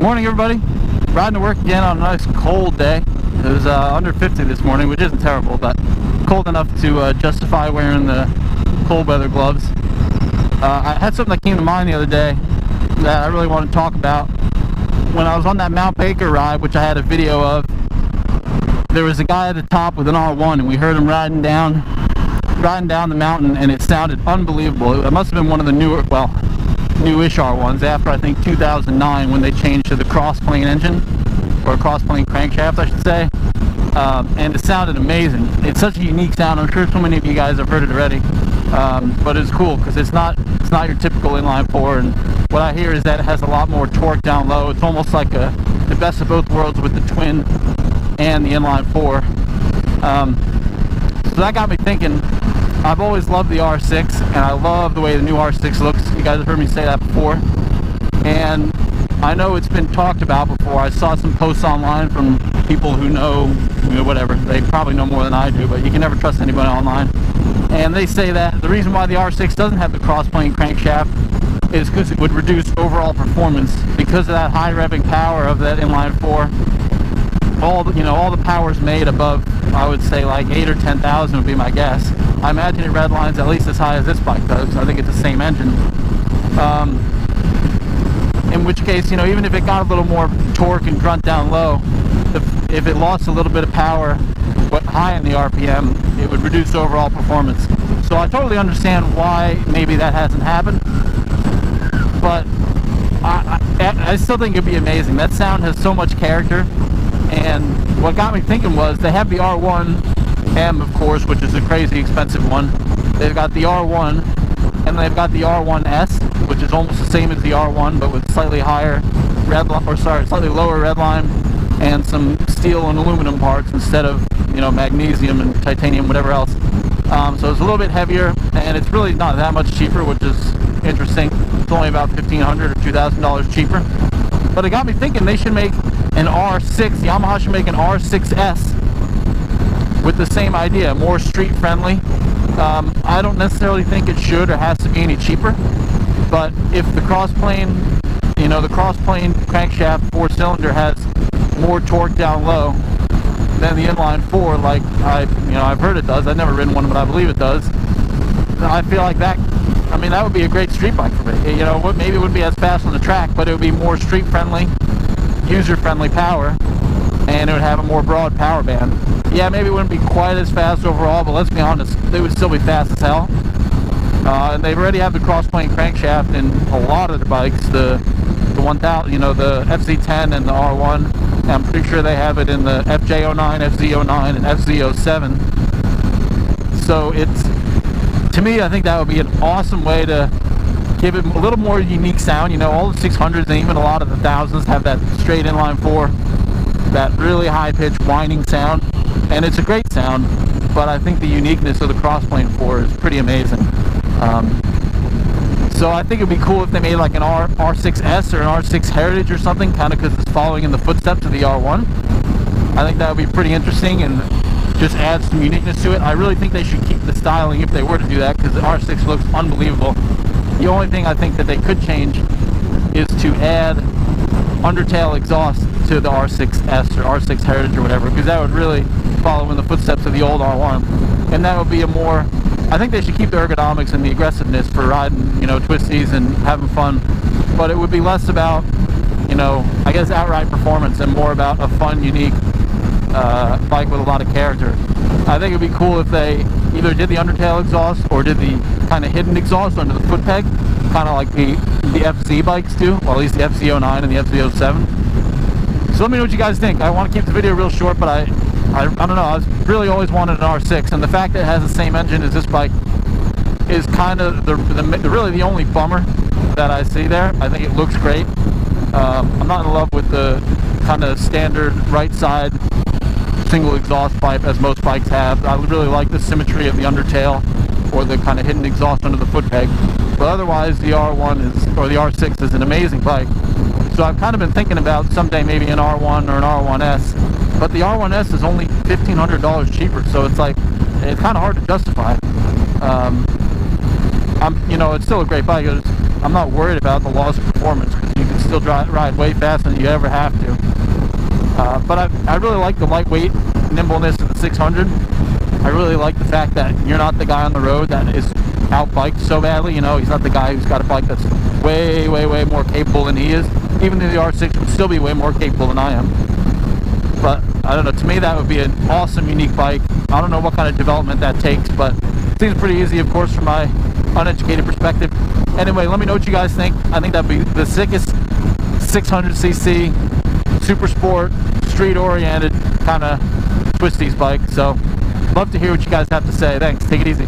Morning, everybody. Riding to work again on a nice cold day. It was under 50 this morning, which isn't terrible, but cold enough to justify wearing the cold weather gloves. I had something that came to mind the other day that I really want to talk about. When I was on that Mount Baker ride, which I had a video of, there was a guy at the top with an R1, and we heard him riding down the mountain, and it sounded unbelievable. It must have been one of the newer, well, newish R1s after I think 2009 when they changed to the Crossplane engine, or Crossplane crankshaft I should say, and it sounded amazing. It's such a unique sound. I'm sure so many of you guys have heard it already, but it's cool because it's not your typical inline four, and what I hear is that it has a lot more torque down low. It's almost like the best of both worlds with the twin and the inline four. So that got me thinking. I've always loved the R6, and I love the way the new R6 looks. You guys have heard me say that before, and I know it's been talked about before. I saw some posts online from people who know, whatever, they probably know more than I do, but you can never trust anybody online, and they say that the reason why the R6 doesn't have the crossplane crankshaft is because it would reduce overall performance because of that high revving power of that inline four. All the power's made above, I would say, like 8 or 10,000 would be my guess. I imagine it redlines at least as high as this bike does. I think it's the same engine. In which case, even if it got a little more torque and grunt down low, if it lost a little bit of power, but high in the RPM, it would reduce overall performance. So I totally understand why maybe that hasn't happened, but I still think it'd be amazing. That sound has so much character. And what got me thinking was they have the R1M, of course, which is a crazy expensive one. They've got the R1, and they've got the R1S, which is almost the same as the R1, but with slightly higher slightly lower redline and some steel and aluminum parts instead of magnesium and titanium, whatever else. So it's a little bit heavier, and it's really not that much cheaper, which is interesting. It's only about $1,500 or $2,000 cheaper. But it got me thinking they should make an R6, Yamaha should make an R6S with the same idea, more street friendly. I don't necessarily think it should or has to be any cheaper, but if the crossplane, the crossplane crankshaft 4-cylinder has more torque down low than the inline 4, like I've heard it does. I've never ridden one, but I believe it does. I feel like that would be a great street bike for me. Maybe it wouldn't be as fast on the track, but it would be more street friendly, user-friendly power, and it would have a more broad power band. Yeah, maybe it wouldn't be quite as fast overall, but let's be honest, they would still be fast as hell. And they already have the crossplane crankshaft in a lot of the bikes, the 1000, the FZ10 and the R1. And I'm pretty sure they have it in the FJ09, FZ09, and FZ07. So to me, I think that would be an awesome way to give it a little more unique sound. All the 600s and even a lot of the 1000s have that straight inline 4, that really high-pitched whining sound, and it's a great sound, but I think the uniqueness of the Crossplane 4 is pretty amazing. So I think it'd be cool if they made like an R6S or an R6 Heritage or something, kind of because it's following in the footsteps of the R1. I think that would be pretty interesting and just add some uniqueness to it. I really think they should keep the styling if they were to do that, because the R6 looks unbelievable. The only thing I think that they could change is to add undertail exhaust to the R6S or R6 Heritage or whatever, because that would really follow in the footsteps of the old R1. And that would be I think they should keep the ergonomics and the aggressiveness for riding, twisties and having fun, but it would be less about, I guess outright performance and more about a fun, unique bike with a lot of character. I think it'd be cool if they either did the undertail exhaust or did the kind of hidden exhaust under the foot peg, kind of like the FZ bikes do, or at least the FZ09 and the FZ07. So let me know what you guys think. I want to keep the video real short, but I don't know, I've really always wanted an R6, and the fact that it has the same engine as this bike is kind of really the only bummer that I see there. I think it looks great. I'm not in love with the kind of standard right side single exhaust pipe as most bikes have. I really like the symmetry of the undertail or the kind of hidden exhaust under the foot peg, but otherwise the R6 is an amazing bike. So I've kind of been thinking about someday maybe an R1 or an R1S, but the R1S is only $1,500 cheaper, so it's kind of hard to justify. It's still a great bike. I'm not worried about the loss of performance, because still ride way faster than you ever have to. But I really like the lightweight nimbleness of the 600. I really like the fact that you're not the guy on the road that is out-biked so badly. You know, he's not the guy who's got a bike that's way more capable than he is. Even though the R6 would still be way more capable than I am. But I don't know, to me that would be an awesome, unique bike. I don't know what kind of development that takes, but it seems pretty easy, of course, from my uneducated perspective. Anyway, let me know what you guys think. I think that'd be the sickest 600cc super sport, street oriented kind of twisties bike. So love to hear what you guys have to say. Thanks, take it easy.